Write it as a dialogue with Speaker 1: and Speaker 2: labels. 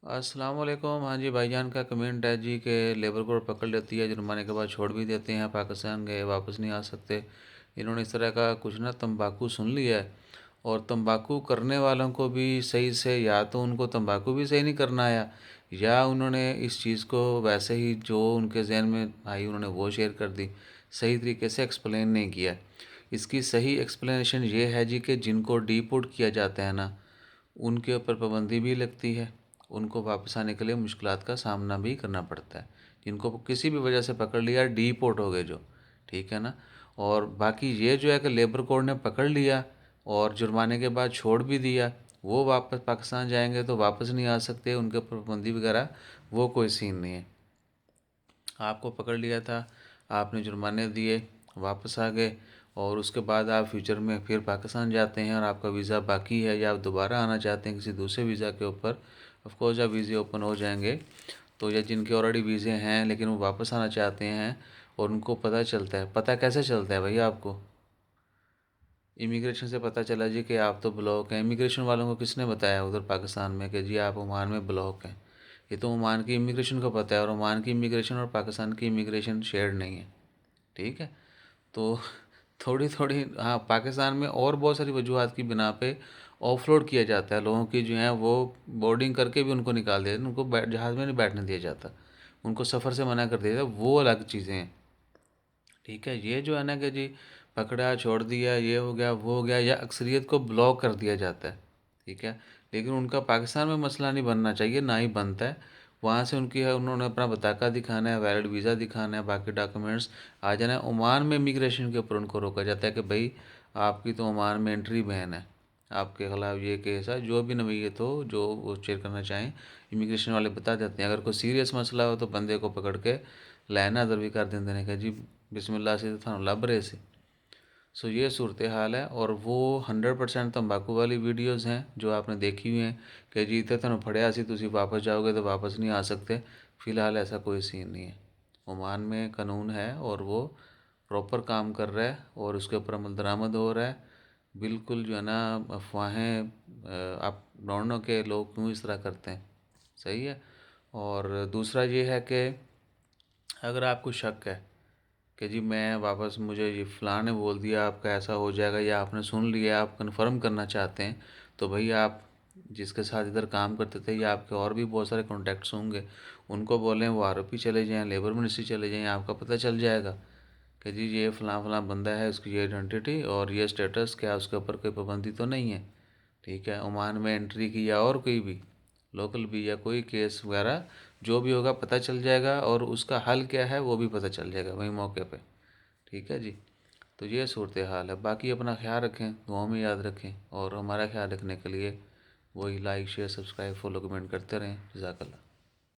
Speaker 1: अस्सलाम वालेकुम। हाँ जी, भाईजान का कमेंट है जी कि लेबर कोर्ट पकड़ लेती है, जुर्माने के बाद छोड़ भी देते हैं, पाकिस्तान गए वापस नहीं आ सकते। इन्होंने इस तरह का कुछ ना तंबाकू सुन लिया है। और तंबाकू करने वालों को भी सही से, या तो उनको तंबाकू भी सही नहीं करना आया, या उन्होंने इस चीज़ को वैसे ही जो उनके जहन में आई उन्होंने वो शेयर कर दी, सही तरीके से एक्सप्लेन नहीं किया। इसकी सही एक्सप्लेनेशन ये है जी कि जिनको डीपोर्ट किया जाता है ना, उनके ऊपर पाबंदी भी लगती है, उनको वापस आने के लिए मुश्किलात का सामना भी करना पड़ता है। जिनको किसी भी वजह से पकड़ लिया, डीपोर्ट हो गए जो, ठीक है ना। और बाकी ये जो है कि लेबर कोर्ट ने पकड़ लिया और जुर्माने के बाद छोड़ भी दिया, वो वापस पाकिस्तान जाएंगे तो वापस नहीं आ सकते, उनके ऊपर पाबंदी वगैरह वो कोई सीन नहीं है। आपको पकड़ लिया था, आपने जुर्माने दिए, वापस आ गए, और उसके बाद आप फ्यूचर में फिर पाकिस्तान जाते हैं और आपका वीज़ा बाकी है, या आप दोबारा आना चाहते हैं किसी दूसरे वीज़ा के ऊपर, ऑफ कोर्स जब वीज़े ओपन हो जाएंगे तो, या जिनके ऑलरेडी वीज़े हैं लेकिन वो वापस आना चाहते हैं और उनको पता चलता है, पता कैसे चलता है भैया आपको? इमिग्रेशन से पता चला जी कि आप तो ब्लॉक हैं। इमिग्रेशन वालों को किसने बताया उधर पाकिस्तान में कि जी आप ओमान में ब्लॉक हैं? ये तो ओमान की इमिग्रेशन को पता है, और ओमान की इमिग्रेशन और पाकिस्तान की इमिग्रेशन शेयर्ड नहीं है, ठीक है। तो थोड़ी थोड़ी, हाँ, पाकिस्तान में और बहुत सारी वजूहत की बिना पे ऑफलोड किया जाता है लोगों की, जो है वो बोर्डिंग करके भी उनको निकाल दिया, उनको जहाज़ में नहीं बैठने दिया जाता, उनको सफ़र से मना कर दिया जाता, वो अलग चीज़ें हैं, ठीक है। ये जो है ना कि जी पकड़ा छोड़ दिया, ये हो गया वो हो गया, या अक्सरियत को ब्लॉक कर दिया जाता है, ठीक है। लेकिन उनका पाकिस्तान में मसला नहीं बनना चाहिए, ना ही बनता है। वहाँ से उनकी है, उन्होंने अपना बताका दिखाना है, वैलिड वीज़ा दिखाना है, बाकी डॉक्यूमेंट्स आ जाना है। ओमान में इमिग्रेशन के ऊपर उनको रोका जाता है कि भाई आपकी तो ओमान में एंट्री बैन है, आपके खिलाफ़ ये केस है, जो भी नवीयत हो जो वो शेयर करना चाहें, इमिग्रेशन वाले बता देते हैं। अगर कोई सीरियस मसला हो तो बंदे को पकड़ के लैना अदर भी कर देंगे ने, जी बिस्मिल्लाह से तो थानू लभ रहे थे। सो ये सूरत हाल है, और वो 100% तंबाकू वाली वीडियोज़ हैं जो आपने देखी हुई हैं कि जी इतने थानू फड़िया सी, तुसी वापस जाओगे तो वापस नहीं आ सकते। फ़िलहाल ऐसा कोई सीन नहीं है। ओमान में कानून है और वो प्रॉपर काम कर रहा है और उसके ऊपर अमल दरामद हो रहा है। बिल्कुल जो है ना, अफवाहें आप ढूंढो के लोग क्यों इस तरह करते हैं, सही है। और दूसरा ये है कि अगर आपको शक है कि जी मैं वापस, मुझे ये फ़लाँ ने बोल दिया आपका ऐसा हो जाएगा, या आपने सुन लिया, आप कंफर्म करना चाहते हैं, तो भैया आप जिसके साथ इधर काम करते थे, या आपके और भी बहुत सारे कॉन्टैक्ट्स होंगे, उनको बोलें वो आरोपी चले जाएँ, लेबर मिनिस्ट्री चले जाएँ, आपका पता चल जाएगा कि जी ये फ़लाँ फ़लाँ बंदा है, उसकी ये आइडेंटिटी और ये स्टेटस, क्या उसके ऊपर कोई पाबंदी तो नहीं है, ठीक है। ओमान में एंट्री की या और कोई भी लोकल भी, या कोई केस वगैरह जो भी होगा पता चल जाएगा, और उसका हल क्या है वो भी पता चल जाएगा वहीं मौके पे, ठीक है जी। तो ये सूरत हाल है। बाकी अपना ख्याल रखें, दुआओं में याद रखें, और हमारा ख्याल रखने के लिए वही like share subscribe follow comment करते रहें। जज़ाकल्लाह।